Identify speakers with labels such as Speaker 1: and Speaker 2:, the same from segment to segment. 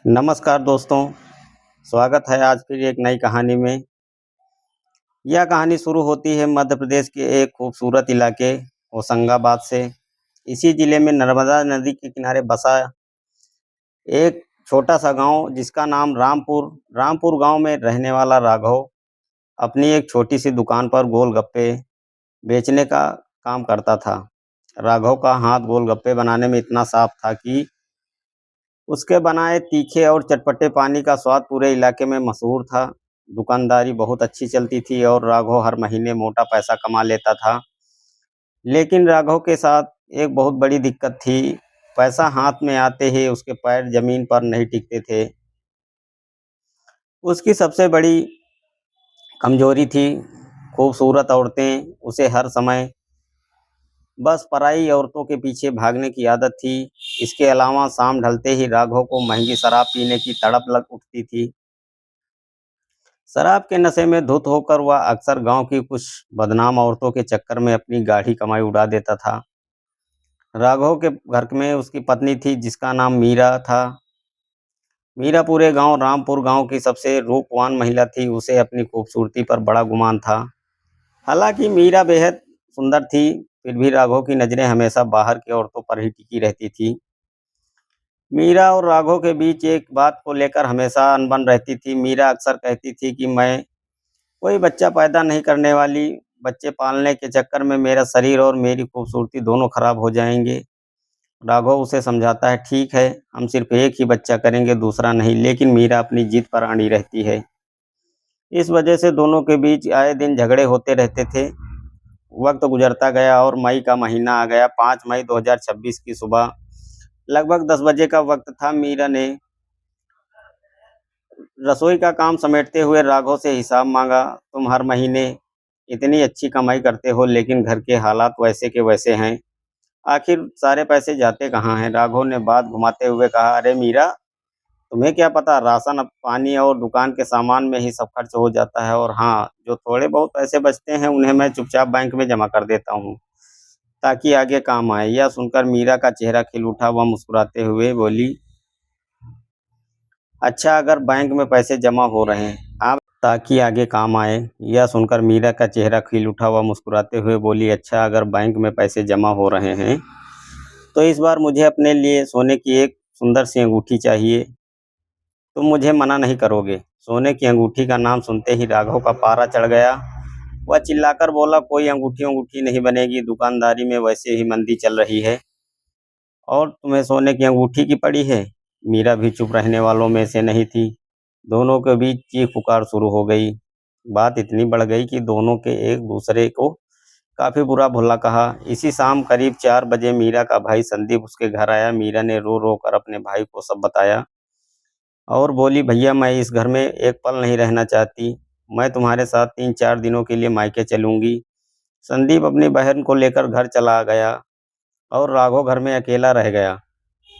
Speaker 1: नमस्कार दोस्तों, स्वागत है आज फिर एक नई कहानी में। यह कहानी शुरू होती है मध्य प्रदेश के एक खूबसूरत इलाके होशंगाबाद से। इसी जिले में नर्मदा नदी के किनारे बसा एक छोटा सा गांव जिसका नाम रामपुर गांव में रहने वाला राघव अपनी एक छोटी सी दुकान पर गोलगप्पे बेचने का काम करता था। राघव का हाथ गोलगप्पे बनाने में इतना साफ था कि उसके बनाए तीखे और चटपटे पानी का स्वाद पूरे इलाके में मशहूर था। दुकानदारी बहुत अच्छी चलती थी और राघव हर महीने मोटा पैसा कमा लेता था। लेकिन राघव के साथ एक बहुत बड़ी दिक्कत थी। पैसा हाथ में आते ही उसके पैर जमीन पर नहीं टिकते थे। उसकी सबसे बड़ी कमजोरी थी खूबसूरत औरतें उसे हर समय बस पराई औरतों के पीछे भागने की आदत थी। इसके अलावा शाम ढलते ही राघव को महंगी शराब पीने की तड़प लग उठती थी। शराब के नशे में धुत होकर वह अक्सर गांव की कुछ बदनाम औरतों के चक्कर में अपनी गाढ़ी कमाई उड़ा देता था। राघव के घर में उसकी पत्नी थी जिसका नाम मीरा था। मीरा पूरे गांव रामपुर गांव की सबसे रूपवान महिला थी। उसे अपनी खूबसूरती पर बड़ा गुमान था। हालांकि मीरा बेहद सुंदर थी, फिर भी राघव की नज़रें हमेशा बाहर की औरतों पर ही टिकी रहती थी। मीरा और राघव के बीच एक बात को लेकर हमेशा अनबन रहती थी। मीरा अक्सर कहती थी कि मैं कोई बच्चा पैदा नहीं करने वाली, बच्चे पालने के चक्कर में मेरा शरीर और मेरी खूबसूरती दोनों खराब हो जाएंगे। राघव उसे समझाता है, ठीक है, हम सिर्फ एक ही बच्चा करेंगे, दूसरा नहीं। लेकिन मीरा अपनी जिद पर अड़ी रहती है। इस वजह से दोनों के बीच आए दिन झगड़े होते रहते थे। वक्त गुजरता गया और मई का महीना आ गया। 5 मई 2026 की सुबह लगभग 10 बजे का वक्त था। मीरा ने रसोई का काम समेटते हुए राघव से हिसाब मांगा। तुम हर महीने इतनी अच्छी कमाई करते हो, लेकिन घर के हालात वैसे के वैसे हैं। आखिर सारे पैसे जाते कहाँ हैं? राघव ने बात घुमाते हुए कहा, अरे मीरा, तुम्हें क्या पता, राशन अब पानी और दुकान के सामान में ही सब खर्च हो जाता है। और हाँ, जो थोड़े बहुत पैसे बचते हैं उन्हें मैं चुपचाप बैंक में जमा कर देता हूँ ताकि आगे काम आए। यह सुनकर मीरा का चेहरा खिल उठा। वह मुस्कुराते हुए बोली, अच्छा, अगर बैंक में पैसे जमा हो रहे हैं आप ताकि आगे काम आए। यह सुनकर मीरा का चेहरा खिल उठा। वह मुस्कुराते हुए बोली, अच्छा, अगर बैंक में पैसे जमा हो रहे हैं तो इस बार मुझे अपने लिए सोने की एक सुंदर सी अंगूठी चाहिए। तुम मुझे मना नहीं करोगे? सोने की अंगूठी का नाम सुनते ही राघव का पारा चढ़ गया। वह चिल्लाकर बोला, कोई अंगूठी अंगूठी नहीं बनेगी, दुकानदारी में वैसे ही मंदी चल रही है और तुम्हें सोने की अंगूठी की पड़ी है। मीरा भी चुप रहने वालों में से नहीं थी। दोनों के बीच चीख पुकार शुरू हो गई। बात इतनी बढ़ गई कि दोनों के एक दूसरे को काफी बुरा भला कहा। इसी शाम करीब 4 बजे मीरा का भाई संदीप उसके घर आया। मीरा ने रो रो कर अपने भाई को सब बताया और बोली, भैया, मैं इस घर में एक पल नहीं रहना चाहती। मैं तुम्हारे साथ 3-4 दिनों के लिए मायके चलूंगी। संदीप अपनी बहन को लेकर घर चला गया और राघव घर में अकेला रह गया।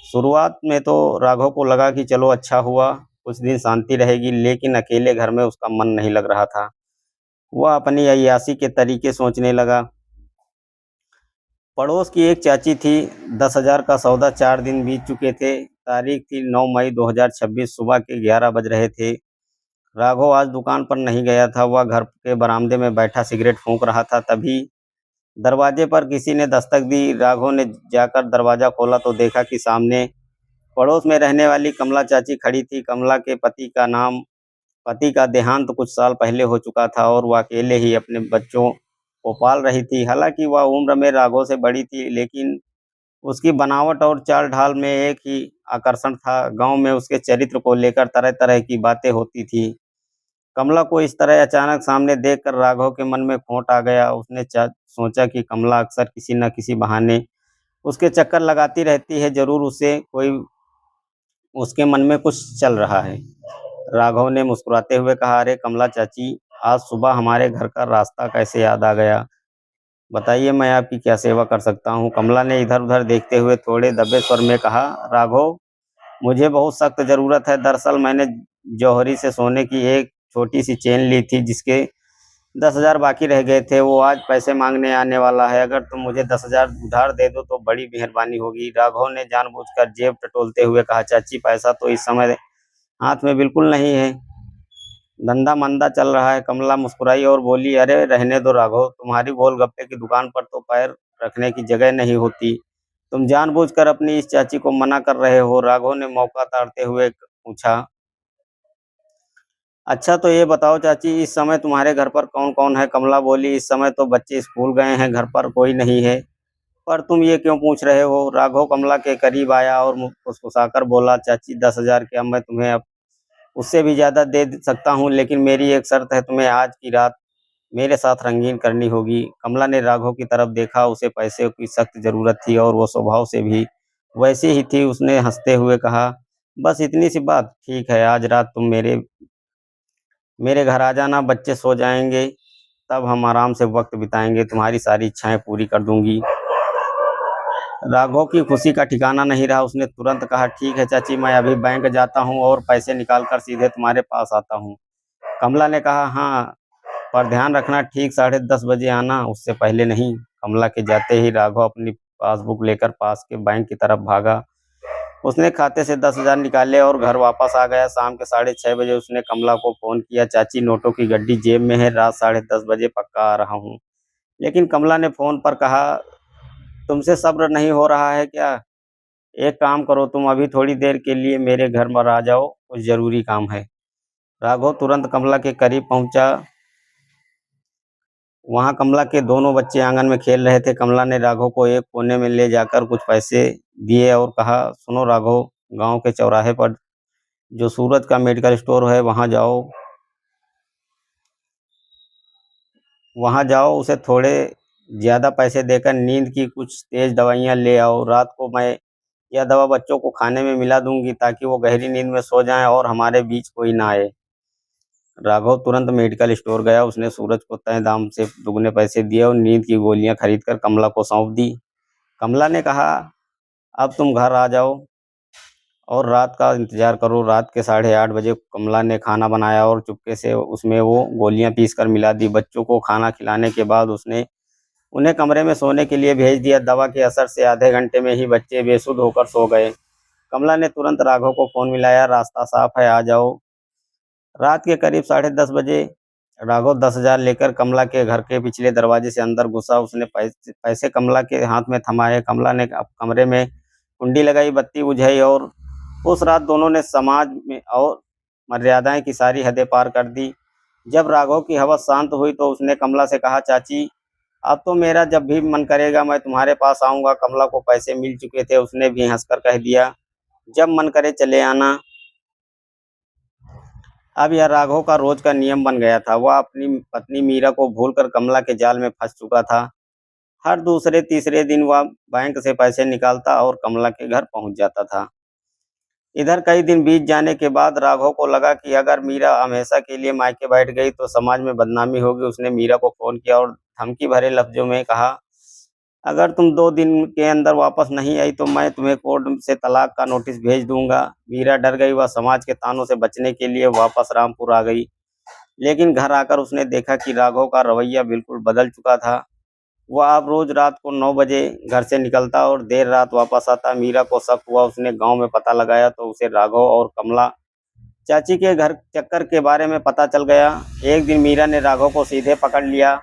Speaker 1: शुरुआत में तो राघव को लगा कि चलो अच्छा हुआ, कुछ दिन शांति रहेगी, लेकिन अकेले घर में उसका मन नहीं लग रहा था। वह अपनी अय्याशी के तरीके सोचने लगा। पड़ोस की एक चाची थी। 10,000 का सौदा 4 दिन बीत चुके थे। तारीख थी 9 मई 2026। सुबह के 11 बज रहे थे। राघव आज दुकान पर नहीं गया था। वह घर के बरामदे में बैठा सिगरेट फूंक रहा था। तभी दरवाजे पर किसी ने दस्तक दी। राघव ने जाकर दरवाज़ा खोला तो देखा कि सामने पड़ोस में रहने वाली कमला चाची खड़ी थी। कमला के पति का देहांत कुछ साल पहले हो चुका था और वह अकेले ही अपने बच्चों को पाल रही थी। हालांकि वह उम्र में राघव से बड़ी थी, लेकिन उसकी बनावट और चाल ढाल में एक ही आकर्षण था। गांव में उसके चरित्र को लेकर तरह तरह की बातें होती थी। कमला को इस तरह अचानक सामने देखकर राघव के मन में खोट आ गया। उसने सोचा कि कमला अक्सर किसी न किसी बहाने उसके चक्कर लगाती रहती है, जरूर उसे कोई उसके मन में कुछ चल रहा है। राघव ने मुस्कुराते हुए कहा, अरे कमला चाची, आज सुबह हमारे घर का रास्ता कैसे याद आ गया? बताइए, मैं आपकी क्या सेवा कर सकता हूँ? कमला ने इधर उधर देखते हुए थोड़े दबे स्वर में कहा, राघव, मुझे बहुत सख्त ज़रूरत है। दरअसल मैंने जौहरी से सोने की एक छोटी सी चेन ली थी जिसके 10,000 बाकी रह गए थे। वो आज पैसे मांगने आने वाला है। अगर तुम मुझे 10,000 उधार दे दो तो बड़ी मेहरबानी होगी। राघव ने जानबूझकर जेब टटोलते हुए कहा, चाची, पैसा तो इस समय हाथ में बिल्कुल नहीं है। धंधा मंदा चल रहा है। कमला मुस्कुराई और बोली, अरे रहने दो राघव, तुम्हारी गोलगप्पे की दुकान पर तो पैर रखने की जगह नहीं होती। तुम जानबूझकर अपनी इस चाची को मना कर रहे हो। राघव ने मौका ताड़ते हुए पूछा। अच्छा तो ये बताओ चाची, इस समय तुम्हारे घर पर कौन कौन है? कमला बोली, इस समय तो बच्चे स्कूल गए हैं, घर पर कोई नहीं है। पर तुम ये क्यों पूछ रहे हो? राघव कमला के करीब आया और फुसफुसाकर बोला, चाची 10,000 क्या मैं तुम्हें अब उससे भी ज्यादा दे सकता हूँ, लेकिन मेरी एक शर्त है, तुम्हें आज की रात मेरे साथ रंगीन करनी होगी। कमला ने राघव की तरफ देखा। उसे पैसे की सख्त जरूरत थी और वो स्वभाव से भी वैसी ही थी। उसने हंसते हुए कहा, बस इतनी सी बात? ठीक है, आज रात तुम मेरे मेरे घर आ जाना, बच्चे सो जाएंगे, तब हम आराम से वक्त बिताएंगे, तुम्हारी सारी इच्छाएं पूरी कर दूंगी। राघव की खुशी का ठिकाना नहीं रहा। उसने तुरंत कहा, ठीक है चाची, मैं अभी बैंक जाता हूँ और पैसे निकाल कर सीधे तुम्हारे पास आता हूँ। कमला ने कहा, हाँ, पर ध्यान रखना, ठीक 10:30 बजे आना, उससे पहले नहीं। कमला के जाते ही राघव अपनी पासबुक लेकर पास के बैंक की तरफ भागा। उसने खाते से 10,000 निकाले और घर वापस आ गया। शाम के 6:30 बजे उसने कमला को फोन किया, चाची नोटों की गड्डी जेब में है, रात 10:30 बजे पक्का आ रहा हूँ। लेकिन कमला ने फोन पर कहा, तुमसे सब्र नहीं हो रहा है क्या? एक काम करो, तुम अभी थोड़ी देर के लिए मेरे घर पर आ जाओ, कुछ जरूरी काम है। राघव तुरंत कमला के करीब पहुंचा। वहां कमला के दोनों बच्चे आंगन में खेल रहे थे। कमला ने राघव को एक कोने में ले जाकर कुछ पैसे दिए और कहा, सुनो राघव, गांव के चौराहे पर जो सूरज का मेडिकल स्टोर है, वहां जाओ, उसे थोड़े ज्यादा पैसे देकर नींद की कुछ तेज दवाइयां ले आओ। रात को मैं यह दवा बच्चों को खाने में मिला दूंगी, ताकि वो गहरी नींद में सो जाएं और हमारे बीच कोई ना आए। राघव तुरंत मेडिकल स्टोर गया। उसने सूरज को तय दाम से दुगने पैसे दिए और नींद की गोलियां खरीदकर कमला को सौंप दी। कमला ने कहा, अब तुम घर आ जाओ और रात का इंतजार करो। रात के 8:30 बजे कमला ने खाना बनाया और चुपके से उसमें वो गोलियां पीस कर मिला दी। बच्चों को खाना खिलाने के बाद उसने उन्हें कमरे में सोने के लिए भेज दिया। दवा के असर से आधे घंटे में ही बच्चे बेसुध होकर सो गए। कमला ने तुरंत राघव को फोन मिलाया, रास्ता साफ है, आ जाओ। रात के करीब 10:30 बजे राघव 10,000 लेकर कमला के घर के पिछले दरवाजे से अंदर घुसा। उसने पैसे कमला के हाथ में थमाए। कमला ने कमरे में कुंडी लगाई, बत्ती बुझाई और उस रात दोनों ने समाज में और मर्यादाएं की सारी हदें पार कर दी। जब राघव की हवस शांत हुई तो उसने कमला से कहा, चाची अब तो मेरा जब भी मन करेगा मैं तुम्हारे पास आऊंगा। कमला को पैसे मिल चुके थे। उसने भी हंसकर कह दिया, जब मन करे चले आना। अब यह राघव का रोज का नियम बन गया था। वह अपनी पत्नी मीरा को भूलकर कमला के जाल में फंस चुका था। हर दूसरे तीसरे दिन वह बैंक से पैसे निकालता और कमला के घर पहुंच जाता था। इधर कई दिन बीत जाने के बाद राघव को लगा कि अगर मीरा हमेशा के लिए मायके बैठ गई तो समाज में बदनामी होगी। उसने मीरा को फोन किया और धमकी भरे लफ्जों में कहा, अगर तुम 2 दिन के अंदर वापस नहीं आई तो मैं तुम्हें कोर्ट से तलाक का नोटिस भेज दूंगा। मीरा डर गई। वह समाज के तानों से बचने के लिए वापस रामपुर आ गई। लेकिन घर आकर उसने देखा कि राघव का रवैया बिल्कुल बदल चुका था। वह अब रोज रात को 9 बजे घर से निकलता और देर रात वापस आता। मीरा को शक हुआ। उसने गांव में पता लगाया तो उसे राघव और कमला चाची के घर चक्कर के बारे में पता चल गया। एक दिन मीरा ने राघव को सीधे पकड़ लिया,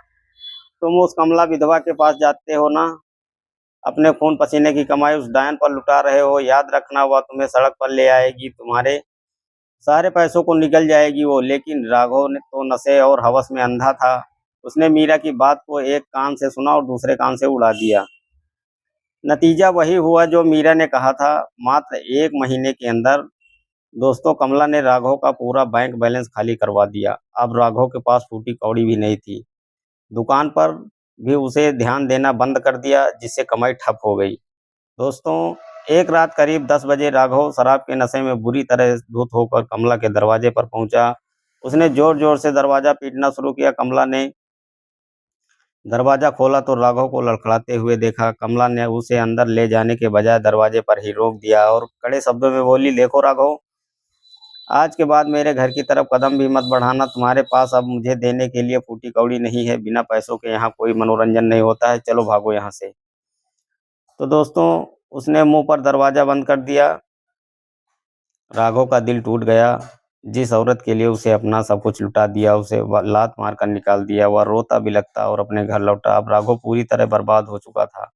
Speaker 1: तुम उस कमला विधवा के पास जाते हो ना, अपने खून पसीने की कमाई उस डायन पर लुटा रहे हो। याद रखना, वह तुम्हें सड़क पर ले आएगी, तुम्हारे सारे पैसों को निगल जाएगी वो। लेकिन राघव ने तो नशे और हवस में अंधा था। उसने मीरा की बात को एक कान से सुना और दूसरे कान से उड़ा दिया। नतीजा वही हुआ जो मीरा ने कहा था। मात्र 1 महीने के अंदर दोस्तों, कमला ने राघव का पूरा बैंक बैलेंस खाली करवा दिया। अब राघव के पास फूटी कौड़ी भी नहीं थी। दुकान पर भी उसे ध्यान देना बंद कर दिया, जिससे कमाई ठप हो गई। दोस्तों, एक रात करीब 10 बजे राघव शराब के नशे में बुरी तरह धुत होकर कमला के दरवाजे पर पहुंचा। उसने जोर जोर से दरवाजा पीटना शुरू किया। कमला ने दरवाजा खोला तो राघव को लड़खड़ाते हुए देखा। कमला ने उसे अंदर ले जाने के बजाय दरवाजे पर ही रोक दिया और कड़े शब्दों में बोली, देखो राघव, आज के बाद मेरे घर की तरफ कदम भी मत बढ़ाना। तुम्हारे पास अब मुझे देने के लिए फूटी कौड़ी नहीं है। बिना पैसों के यहाँ कोई मनोरंजन नहीं होता है। चलो भागो यहाँ से। तो दोस्तों, उसने मुंह पर दरवाजा बंद कर दिया राघव का दिल टूट गया। जिस औरत के लिए उसे अपना सब कुछ लुटा दिया, उसे लात मारकर निकाल दिया, वह रोता बिलखता और अपने घर लौटा। अब राघव पूरी तरह बर्बाद हो चुका था।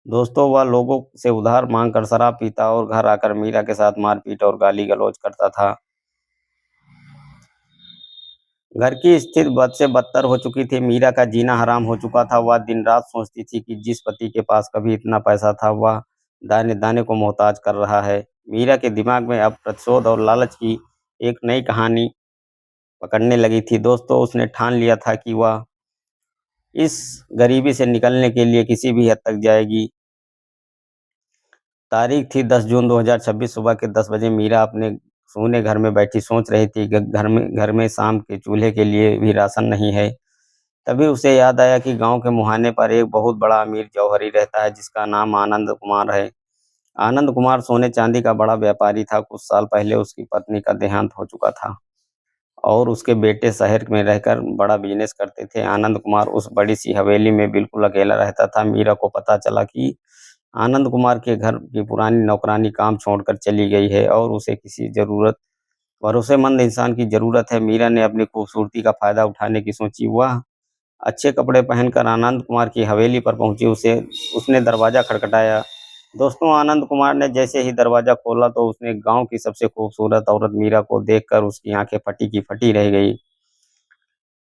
Speaker 1: दोस्तों, वह लोगों से उधार मांगकर शराब पीता और घर आकर मीरा के साथ मारपीट और गाली गलौज करता था। घर की स्थिति बद से बदतर हो चुकी थी। मीरा का जीना हराम हो चुका था। वह दिन रात सोचती थी कि जिस पति के पास कभी इतना पैसा था, वह दाने दाने को मोहताज कर रहा है। मीरा के दिमाग में अब प्रतिशोध और लालच की एक नई कहानी पकड़ने लगी थी। दोस्तों, उसने ठान लिया था कि वह इस गरीबी से निकलने के लिए किसी भी हद तक जाएगी। तारीख थी 10 जून 2026। सुबह के 10 बजे मीरा अपने सूने घर में बैठी सोच रही थी कि घर में शाम के चूल्हे के लिए भी राशन नहीं है। तभी उसे याद आया कि गांव के मुहाने पर एक बहुत बड़ा अमीर जौहरी रहता है, जिसका नाम आनंद कुमार है। आनंद कुमार सोने चांदी का बड़ा व्यापारी था। कुछ साल पहले उसकी पत्नी का देहांत हो चुका था और उसके बेटे शहर में रहकर बड़ा बिजनेस करते थे। आनंद कुमार उस बड़ी सी हवेली में बिल्कुल अकेला रहता था। मीरा को पता चला कि आनंद कुमार के घर की पुरानी नौकरानी काम छोड़कर चली गई है और उसे किसी भरोसेमंद इंसान की जरूरत है। मीरा ने अपनी खूबसूरती का फायदा उठाने की सोची। वह अच्छे कपड़े पहनकर आनंद कुमार की हवेली पर पहुंची। उसने दरवाजा खटखटाया। दोस्तों, आनंद कुमार ने जैसे ही दरवाजा खोला तो उसने गांव की सबसे खूबसूरत औरत मीरा को देखकर उसकी आंखें फटी की फटी रह गई।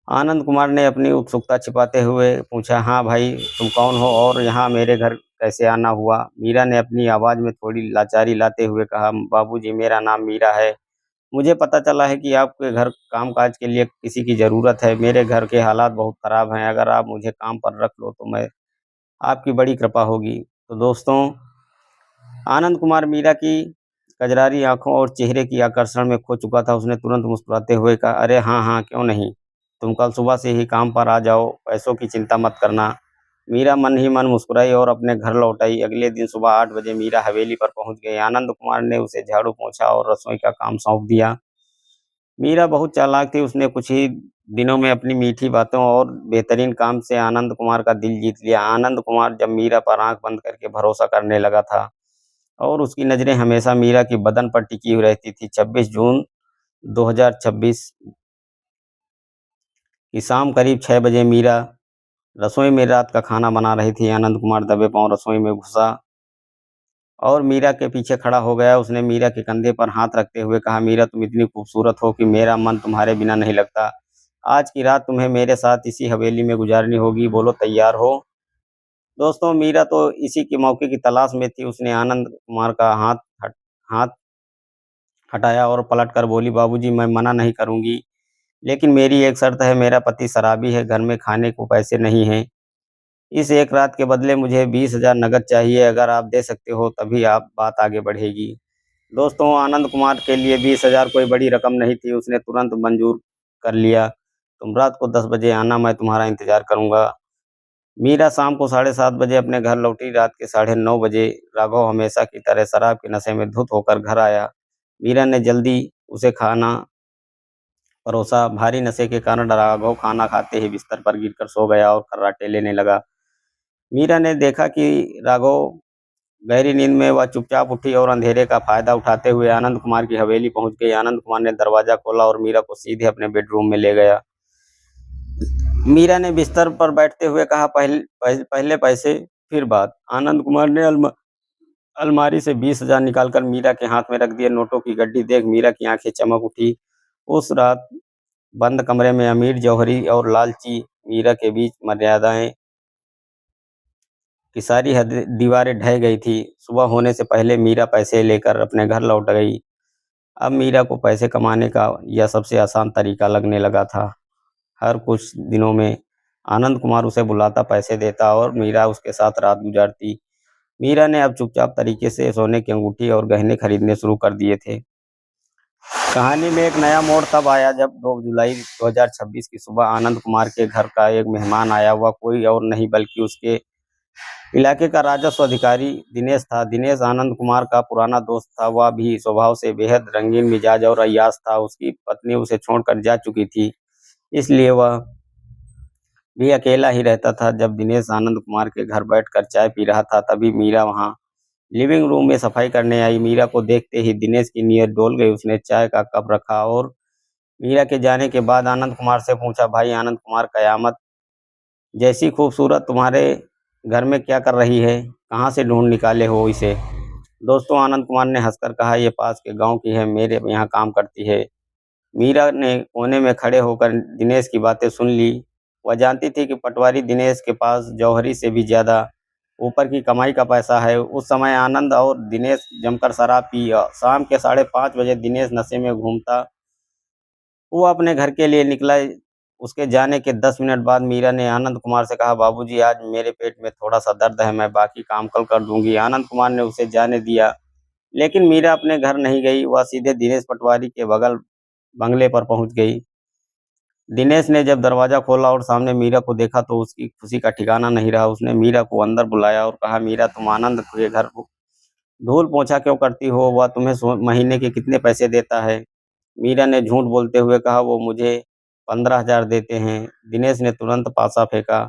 Speaker 1: आनंद कुमार ने अपनी उत्सुकता छिपाते हुए पूछा, हाँ भाई, तुम कौन हो और यहाँ मेरे घर कैसे आना हुआ? मीरा ने अपनी आवाज़ में थोड़ी लाचारी लाते हुए कहा, बाबूजी, मेरा नाम मीरा है। मुझे पता चला है कि आपके घर कामकाज के लिए किसी की ज़रूरत है। मेरे घर के हालात बहुत ख़राब हैं। अगर आप मुझे काम पर रख लो तो मैं आपकी बड़ी कृपा होगी। तो दोस्तों, आनंद कुमार मीरा की कजरारी आंखों और चेहरे की आकर्षण में खो चुका था। उसने तुरंत मुस्कुराते हुए कहा, अरे हाँ हाँ, क्यों नहीं। तुम कल सुबह से ही काम पर आ जाओ, पैसों की चिंता मत करना। मीरा मन ही मन मुस्कुराई और अपने घर लौट आई। अगले दिन सुबह 8 बजे मीरा हवेली पर पहुंच गई। आनंद कुमार ने उसे झाड़ू पोंछा और रसोई का काम सौंप दिया। मीरा बहुत चालाक थी। उसने कुछ ही दिनों में अपनी मीठी बातों और बेहतरीन काम से आनंद कुमार का दिल जीत लिया। आनंद कुमार जब मीरा पर आंख बंद करके भरोसा करने लगा था और उसकी नज़रें हमेशा मीरा की बदन पर टिकी हुई रहती थी। 26 जून 2026 की शाम करीब 6 बजे मीरा रसोई में रात का खाना बना रही थी। आनंद कुमार दबे पांव रसोई में घुसा और मीरा के पीछे खड़ा हो गया। उसने मीरा के कंधे पर हाथ रखते हुए कहा, मीरा, तुम इतनी खूबसूरत हो कि मेरा मन तुम्हारे बिना नहीं लगता। आज की रात तुम्हें मेरे साथ इसी हवेली में गुजारनी होगी। बोलो, तैयार हो? दोस्तों, मीरा तो इसी के मौके की तलाश में थी। उसने आनंद कुमार का हाथ हटाया और पलट कर बोली, बाबूजी, मैं मना नहीं करूंगी, लेकिन मेरी एक शर्त है। मेरा पति शराबी है, घर में खाने को पैसे नहीं हैं। इस एक रात के बदले मुझे 20,000 नकद चाहिए। अगर आप दे सकते हो तभी आप बात आगे बढ़ेगी। दोस्तों, आनंद कुमार के लिए 20,000 कोई बड़ी रकम नहीं थी। उसने तुरंत मंजूर कर लिया। तुम रात को 10 बजे आना, मैं तुम्हारा इंतजार करूंगा। मीरा शाम को 7:30 बजे अपने घर लौटी। रात के 9:30 बजे राघव हमेशा की तरह शराब के नशे में धुत होकर घर आया। मीरा ने जल्दी उसे खाना परोसा। भारी नशे के कारण राघव खाना खाते ही बिस्तर पर गिरकर सो गया और खर्राटे लेने लगा। मीरा ने देखा कि राघव गहरी नींद में। वह चुपचाप उठी और अंधेरे का फायदा उठाते हुए आनंद कुमार की हवेली पहुंच गई। आनंद कुमार ने दरवाजा खोला और मीरा को सीधे अपने बेडरूम में ले गया। मीरा ने बिस्तर पर बैठते हुए कहा, पहले पैसे फिर बात। आनंद कुमार ने अलमारी से 20,000 निकालकर मीरा के हाथ में रख दिए। नोटों की गड्डी देख मीरा की आंखें चमक उठी। उस रात बंद कमरे में अमीर जौहरी और लालची मीरा के बीच मर्यादाएं की सारी दीवारें ढह गई थी। सुबह होने से पहले मीरा पैसे लेकर अपने घर लौट गई। अब मीरा को पैसे कमाने का यह सबसे आसान तरीका लगने लगा था। हर कुछ दिनों में आनंद कुमार उसे बुलाता, पैसे देता और मीरा उसके साथ रात गुजारती। मीरा ने अब चुपचाप तरीके से सोने की अंगूठी और गहने खरीदने शुरू कर दिए थे। कहानी में एक नया मोड़ तब आया जब 2 जुलाई 2026 की सुबह आनंद कुमार के घर का एक मेहमान आया हुआ कोई और नहीं बल्कि उसके इलाके का राजस्व अधिकारी दिनेश था। दिनेश आनंद कुमार का पुराना दोस्त था। वह भी स्वभाव से बेहद रंगीन मिजाज और अय्याश था। उसकी पत्नी उसे छोड़कर जा चुकी थी, इसलिए वह भी अकेला ही रहता था। जब दिनेश आनंद कुमार के घर बैठकर चाय पी रहा था, तभी मीरा वहां लिविंग रूम में सफाई करने आई। मीरा को देखते ही दिनेश की नीयत डोल गई। उसने चाय का कप रखा और मीरा के जाने के बाद आनंद कुमार से पूछा, भाई आनंद कुमार, कयामत जैसी खूबसूरत तुम्हारे घर में क्या कर रही है? कहाँ से ढूंढ निकाले हो इसे? दोस्तों, आनंद कुमार ने हंसकर कहा, ये पास के गांव की है, मेरे यहाँ काम करती है। मीरा ने कोने में खड़े होकर दिनेश की बातें सुन ली। वह जानती थी कि पटवारी दिनेश के पास जौहरी से भी ज्यादा ऊपर की कमाई का पैसा है। उस समय आनंद और दिनेश जमकर शराब पी। शाम के 5:30 बजे दिनेश नशे में घूमता वो अपने घर के लिए निकला। उसके जाने के 10 मिनट बाद मीरा ने आनंद कुमार से कहा, बाबूजी, आज मेरे पेट में थोड़ा सा दर्द है, मैं बाकी काम कल कर दूंगी। आनंद कुमार ने उसे जाने दिया, लेकिन मीरा अपने घर नहीं गई। वह सीधे दिनेश पटवारी के बगल बंगले पर पहुंच गई। दिनेश ने जब दरवाजा खोला और सामने मीरा को देखा तो उसकी खुशी का ठिकाना नहीं रहा। उसने मीरा को अंदर बुलाया और कहा, मीरा, तुम आनंद के घर धूल पोछा क्यों करती हो? वह तुम्हें महीने के कितने पैसे देता है? मीरा ने झूठ बोलते हुए कहा, वो मुझे 15,000 देते हैं। दिनेश ने तुरंत पासा फेंका।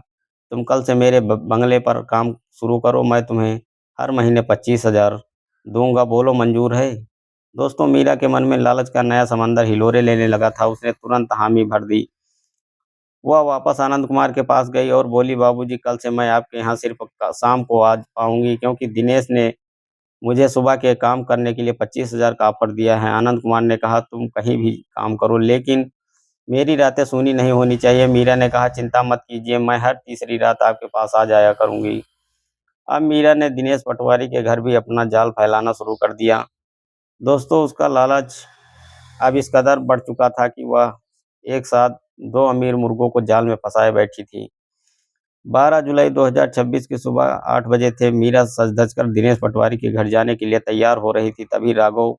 Speaker 1: तुम कल से मेरे बंगले पर काम शुरू करो, मैं तुम्हें हर महीने 25,000 दूंगा। बोलो, मंजूर है? दोस्तों, मीरा के मन में लालच का नया समंदर हिलोरे लेने लगा था। उसने तुरंत हामी भर दी। वह वापस आनंद कुमार के पास गई और बोली, बाबूजी, कल से मैं आपके यहाँ सिर्फ शाम को आ पाऊंगी, क्योंकि दिनेश ने मुझे सुबह के काम करने के लिए 25,000 का ऑफर दिया है। आनंद कुमार ने कहा, तुम कहीं भी काम करो, लेकिन मेरी रातें सूनी नहीं होनी चाहिए। मीरा ने कहा, चिंता मत कीजिए, मैं हर तीसरी रात आपके पास आ जाया करूंगी। अब मीरा ने दिनेश पटवारी के घर भी अपना जाल फैलाना शुरू कर दिया। दोस्तों, उसका लालच अब इस कदर बढ़ चुका था कि वह एक साथ 2 अमीर मुर्गों को जाल में फंसाए बैठी थी। 12 जुलाई 2026 की सुबह 8 बजे थे। मीरा सज धज कर दिनेश पटवारी के घर जाने के लिए तैयार हो रही थी। तभी राघव,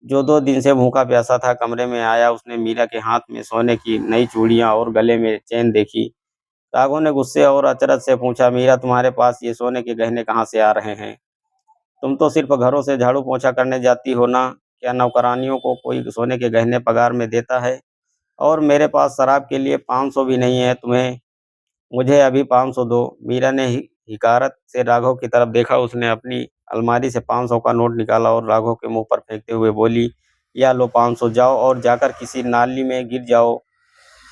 Speaker 1: जो 2 दिन से भूखा प्यासा था, कमरे में आया। उसने मीरा के हाथ में सोने की नई चूड़ियां और गले में चेन देखी। राघव ने गुस्से और अचरज से पूछा, मीरा, तुम्हारे पास ये सोने के गहने कहाँ से आ रहे हैं? तुम तो सिर्फ घरों से झाड़ू पोछा करने जाती हो ना? क्या नौकरानियों को कोई सोने के गहने पगार में देता है? और मेरे पास शराब के लिए 500 भी नहीं है। तुम्हें मुझे अभी 500 दो। मीरा ने हिकारत से राघव की तरफ देखा। उसने अपनी अलमारी से 500 का नोट निकाला और राघव के मुंह पर फेंकते हुए बोली, या लो 500, जाओ और जाकर किसी नाली में गिर जाओ।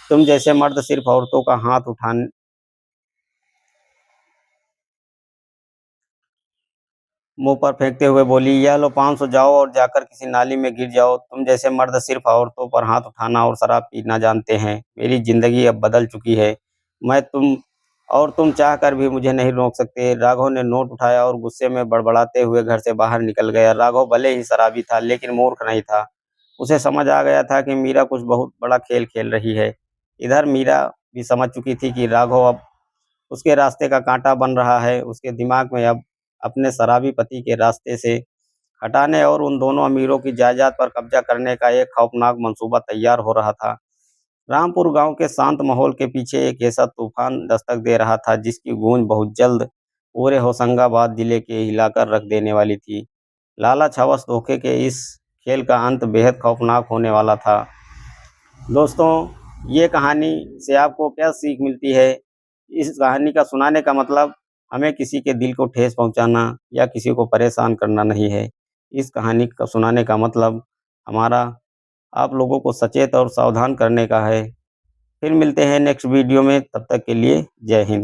Speaker 1: तुम जैसे मर्द सिर्फ औरतों का हाथ उठाने मुंह पर फेंकते हुए बोली, या लो 500, जाओ और जाकर किसी नाली में गिर जाओ। तुम जैसे मर्द सिर्फ औरतों पर हाथ उठाना और शराब पीना जानते हैं। मेरी जिंदगी अब बदल चुकी है। मैं तुम चाह कर भी मुझे नहीं रोक सकते। राघव ने नोट उठाया और गुस्से में बड़बड़ाते हुए घर से बाहर निकल गया। राघव भले ही शराबी था, लेकिन मूर्ख नहीं था। उसे समझ आ गया था कि मीरा कुछ बहुत बड़ा खेल खेल रही है। इधर मीरा भी समझ चुकी थी कि राघव अब उसके रास्ते का कांटा बन रहा है। उसके दिमाग में अब अपने शराबी पति के रास्ते से हटाने और उन दोनों अमीरों की जायदाद पर कब्जा करने का एक खौफनाक मंसूबा तैयार हो रहा था। रामपुर गांव के शांत माहौल के पीछे एक ऐसा तूफान दस्तक दे रहा था जिसकी गूंज बहुत जल्द पूरे होशंगाबाद जिले के हिलाकर रख देने वाली थी। लालच, हवस, धोखे के इस खेल का अंत बेहद खौफनाक होने वाला था। दोस्तों, ये कहानी से आपको क्या सीख मिलती है? इस कहानी का सुनाने का मतलब हमें किसी के दिल को ठेस पहुंचाना या किसी को परेशान करना नहीं है। इस कहानी का सुनाने का मतलब हमारा आप लोगों को सचेत और सावधान करने का है। फिर मिलते हैं नेक्स्ट वीडियो में, तब तक के लिए जय हिंद।